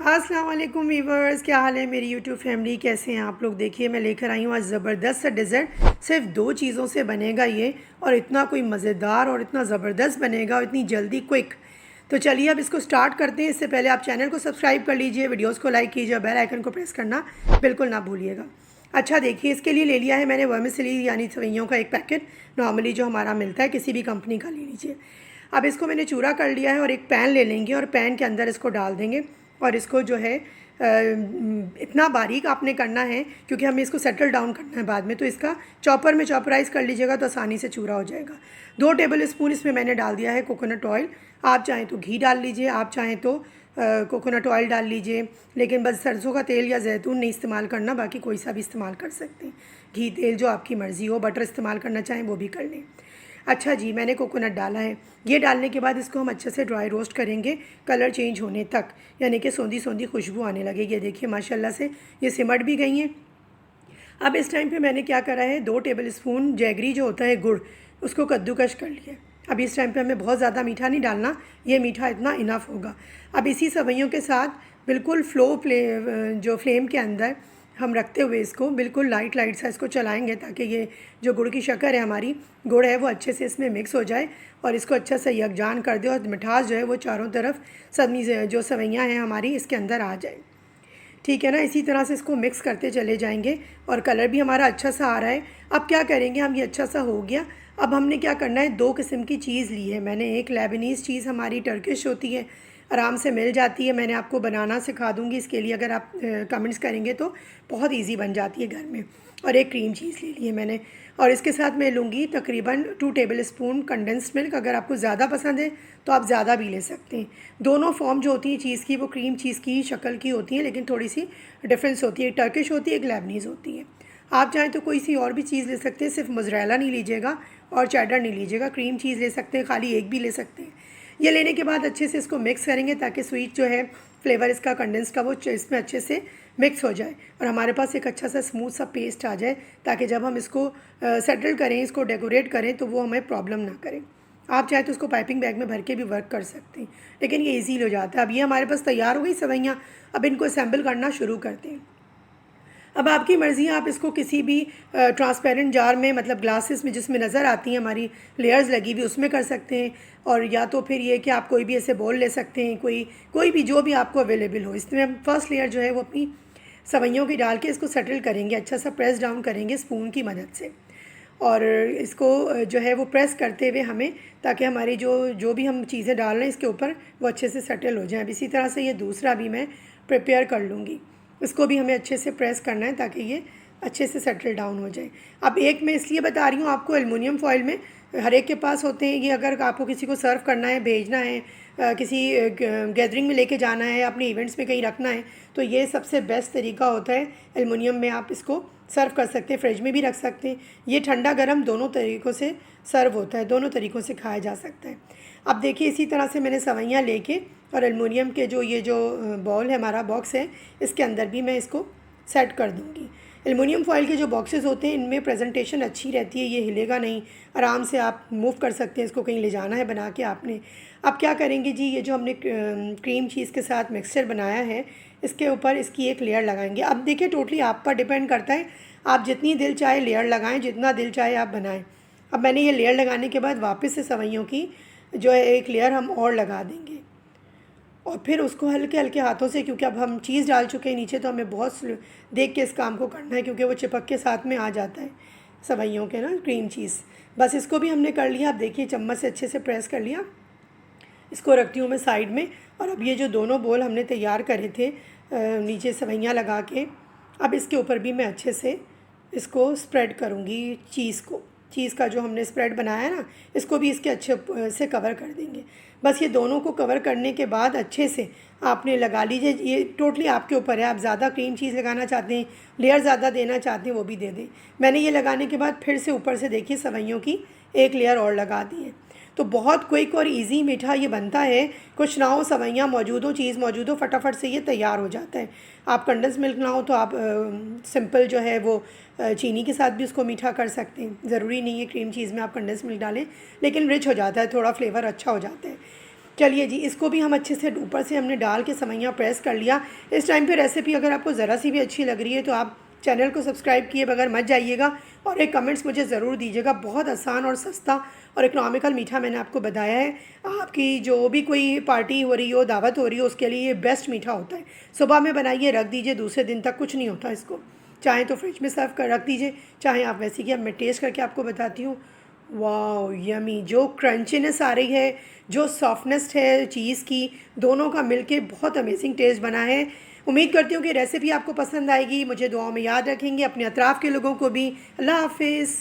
अस्सलाम वालेकुम वीवर्स, क्या हाल है मेरी यूट्यूब फैमिली। कैसे हैं आप लोग। देखिए मैं लेकर आई हूँ आज ज़बरदस्त सा डिज़र्ट। सिर्फ 2 चीज़ों से बनेगा ये, और इतना कोई मज़ेदार और इतना ज़बरदस्त बनेगा और इतनी जल्दी क्विक। तो चलिए अब इसको स्टार्ट करते हैं। इससे पहले आप चैनल को सब्सक्राइब कर लीजिए, वीडियोज़ को लाइक कीजिए, बेल आइकन को प्रेस करना बिल्कुल ना भूलिएगा। अच्छा देखिए, इसके लिए ले लिया है मैंने वर्मिसेली यानी सेवइयों का एक पैकेट, नॉर्मली जो हमारा मिलता है किसी भी कंपनी का ले लीजिए। अब इसको मैंने चूरा कर लिया है और एक पैन ले लेंगे और पैन के अंदर इसको डाल देंगे और इसको जो है इतना बारीक आपने करना है क्योंकि हमें इसको सेटल डाउन करना है बाद में। तो इसका चॉपर में चॉपराइज़ कर लीजिएगा तो आसानी से चूरा हो जाएगा। 2 टेबल स्पून इसमें मैंने डाल दिया है कोकोनट ऑयल। आप चाहें तो घी डाल लीजिए, आप चाहें तो कोकोनट ऑयल डाल लीजिए, लेकिन बस सरसों का तेल या जैतून नहीं इस्तेमाल करना, बाकी कोई सा भी इस्तेमाल कर सकते हैं। घी तेल जो आपकी मर्ज़ी हो, बटर इस्तेमाल करना चाहें वो भी कर लें। अच्छा जी, मैंने कोकोनट डाला है। ये डालने के बाद इसको हम अच्छे से ड्राई रोस्ट करेंगे कलर चेंज होने तक, यानी कि सौंधी सौंधी खुशबू आने लगेगी। ये देखिए माशाल्लाह से ये सिमट भी गई हैं। अब इस टाइम पे मैंने क्या करा है, 2 टेबल स्पून जैगरी जो होता है गुड़, उसको कद्दूकश कर लिया। अब इस टाइम पे हमें बहुत ज़्यादा मीठा नहीं डालना, ये मीठा इतना इनफ होगा। अब इसी सवैयों के साथ बिल्कुल जो फ्लेम के अंदर हम रखते हुए इसको बिल्कुल लाइट लाइट सा इसको चलाएंगे ताकि ये जो गुड़ की शक्कर है हमारी, गुड़ है वो अच्छे से इसमें मिक्स हो जाए और इसको अच्छे से यकजान कर दे और मिठास जो है वो चारों तरफ सभी जो सवैयाँ हैं हमारी इसके अंदर आ जाए। ठीक है ना, इसी तरह से इसको मिक्स करते चले जाएंगे और कलर भी हमारा अच्छा सा आ रहा है। अब क्या करेंगे हम, ये अच्छा सा हो गया। अब हमने क्या करना है, 2 किस्म की चीज़ ली है मैंने। एक लेबनीज़ चीज़ हमारी टर्किश होती है, आराम से मिल जाती है। मैंने आपको बनाना सिखा दूँगी इसके लिए, अगर आप कमेंट्स करेंगे तो बहुत इजी बन जाती है घर में। और एक क्रीम चीज़ ले ली है मैंने, और इसके साथ मैं लूँगी तकरीबन 2 टेबल स्पून कंडेंस्ड मिल्क। अगर आपको ज़्यादा पसंद है तो आप ज़्यादा भी ले सकते हैं। दोनों फॉर्म जो होती है चीज़ की वो क्रीम चीज़ की शक्ल की होती हैं, लेकिन थोड़ी सी डिफरेंस होती है। एक टर्किश होती है, एक लेबनीज़ होती है। आप चाहें तो कोई सी और भी चीज़ ले सकते हैं, सिर्फ मोज़रेला नहीं लीजिएगा और चेडर नहीं लीजिएगा। क्रीम चीज़ ले सकते हैं, खाली एक भी ले सकते हैं। ये लेने के बाद अच्छे से इसको मिक्स करेंगे ताकि स्वीट जो है फ्लेवर इसका कंडेंस का वो इसमें अच्छे से मिक्स हो जाए और हमारे पास एक अच्छा सा स्मूथ सा पेस्ट आ जाए, ताकि जब हम इसको सेटल करें, इसको डेकोरेट करें तो वो हमें प्रॉब्लम ना करे। आप चाहे तो उसको पाइपिंग बैग में भर के भी वर्क कर सकते हैं, लेकिन ये ईजी हो जाता है। अब ये हमारे पास तैयार हो गई सवैयाँ। अब इनको असेंबल करना शुरू करते हैं। अब आपकी मर्ज़ी है, आप इसको किसी भी ट्रांसपेरेंट जार में, मतलब ग्लासेस में जिसमें नज़र आती हैं हमारी लेयर्स लगी हुई, उसमें कर सकते हैं। और या तो फिर ये कि आप कोई भी ऐसे बोल ले सकते हैं, कोई भी जो भी आपको अवेलेबल हो। इसमें हम फर्स्ट लेयर जो है वो अपनी सवैयों की डाल के इसको सेटल करेंगे, अच्छा सा प्रेस डाउन करेंगे स्पून की मदद से। और इसको जो है वो प्रेस करते हुए हमें, ताकि हमारी जो भी हम चीज़ें डाल रहे हैं इसके ऊपर वो अच्छे से सेटल हो जाए। अब इसी तरह से ये दूसरा भी मैं प्रिपेयर कर लूँगी। इसको भी हमें अच्छे से प्रेस करना है ताकि ये अच्छे से सेटल डाउन हो जाए। अब एक मैं इसलिए बता रही हूँ आपको, एलुमिनियम फॉइल में हर एक के पास होते हैं ये। अगर आपको किसी को सर्व करना है, भेजना है, किसी गैदरिंग में लेके जाना है, अपने इवेंट्स में कहीं रखना है, तो ये सबसे बेस्ट तरीका होता है। एलुमिनियम में आप इसको सर्व कर सकते हैं, फ्रिज में भी रख सकते हैं। ये ठंडा गर्म दोनों तरीक़ों से सर्व होता है, दोनों तरीक़ों से खाया जा सकता है। अब देखिए इसी तरह से मैंने सवैयाँ लेके और एलुमिनियम के जो बॉल है, हमारा बॉक्स है, इसके अंदर भी मैं इसको सेट कर दूँगी। एलुमिनियम फॉइल के जो बॉक्सेस होते हैं इनमें प्रेजेंटेशन अच्छी रहती है, ये हिलेगा नहीं, आराम से आप मूव कर सकते हैं। इसको कहीं ले जाना है बना के आपने। अब क्या करेंगे जी, ये जो हमने क्रीम चीज़ के साथ मिक्सचर बनाया है इसके ऊपर इसकी एक लेयर लगाएंगे। अब देखिए टोटली आप पर डिपेंड करता है, आप जितनी दिल चाहे लेयर लगाएं, जितना दिल चाहे आप बनाएं। अब मैंने ये लेयर लगाने के बाद वापस से सवैयों की जो है एक लेयर हम और लगा देंगे और फिर उसको हल्के हल्के हाथों से, क्योंकि अब हम चीज़ डाल चुके हैं नीचे, तो हमें बहुत देख के इस काम को करना है क्योंकि वो चिपक के साथ में आ जाता है सवैयों के ना क्रीम चीज़। बस इसको भी हमने कर लिया। अब देखिए चम्मच से अच्छे से प्रेस कर लिया। इसको रखती हूँ मैं साइड में। और अब ये जो दोनों बोल हमने तैयार करे थे नीचे सवैयाँ लगा के, अब इसके ऊपर भी मैं अच्छे से इसको स्प्रेड करूँगी चीज़ का जो हमने स्प्रेड बनाया है ना, इसको भी इसके अच्छे से कवर कर देंगे। बस ये दोनों को कवर करने के बाद अच्छे से आपने लगा लीजिए। ये टोटली आपके ऊपर है, आप ज़्यादा क्रीम चीज़ लगाना चाहते हैं, लेयर ज़्यादा देना चाहते हैं, वो भी दे दें। मैंने ये लगाने के बाद फिर से ऊपर से देखिए सवैयों की एक लेयर और लगा दी है। तो बहुत क्विक और इजी मीठा ये बनता है। कुछ ना हो, सवैयाँ मौजूद हो, चीज़ मौजूद हो, फटाफट से ये तैयार हो जाता है। आप कंडेंस मिल्क ना हो तो आप सिंपल जो है वो चीनी के साथ भी उसको मीठा कर सकते हैं। ज़रूरी नहीं है क्रीम चीज़ में आप कंडेंस मिल्क डालें, लेकिन रिच हो जाता है, थोड़ा फ्लेवर अच्छा हो जाता है। चलिए जी, इसको भी हम अच्छे से ऊपर से हमने डाल के सवैयाँ प्रेस कर लिया। इस टाइम पे रेसिपी अगर आपको ज़रा सी भी अच्छी लग रही है तो आप चैनल को सब्सक्राइब किए बगैर मत जाइएगा और एक कमेंट्स मुझे ज़रूर दीजिएगा। बहुत आसान और सस्ता और इकोनॉमिकल मीठा मैंने आपको बताया है। आपकी जो भी कोई पार्टी हो रही हो, दावत हो रही हो, उसके लिए ये बेस्ट मीठा होता है। सुबह में बनाइए, रख दीजिए, दूसरे दिन तक कुछ नहीं होता इसको। चाहे तो फ्रिज में सर्व कर रख दीजिए, चाहे आप वैसे कि अब मैं टेस्ट करके आपको बताती हूँ। वाओ यमी, जो क्रंचीनेस आ रही है, जो सॉफ्टनेस है चीज़ की, दोनों का मिलके बहुत अमेजिंग टेस्ट बना है। उम्मीद करती हूँ कि रेसिपी आपको पसंद आएगी। मुझे दुआओं में याद रखेंगे, अपने अतराफ़ के लोगों को भी। अल्लाह हाफिज़।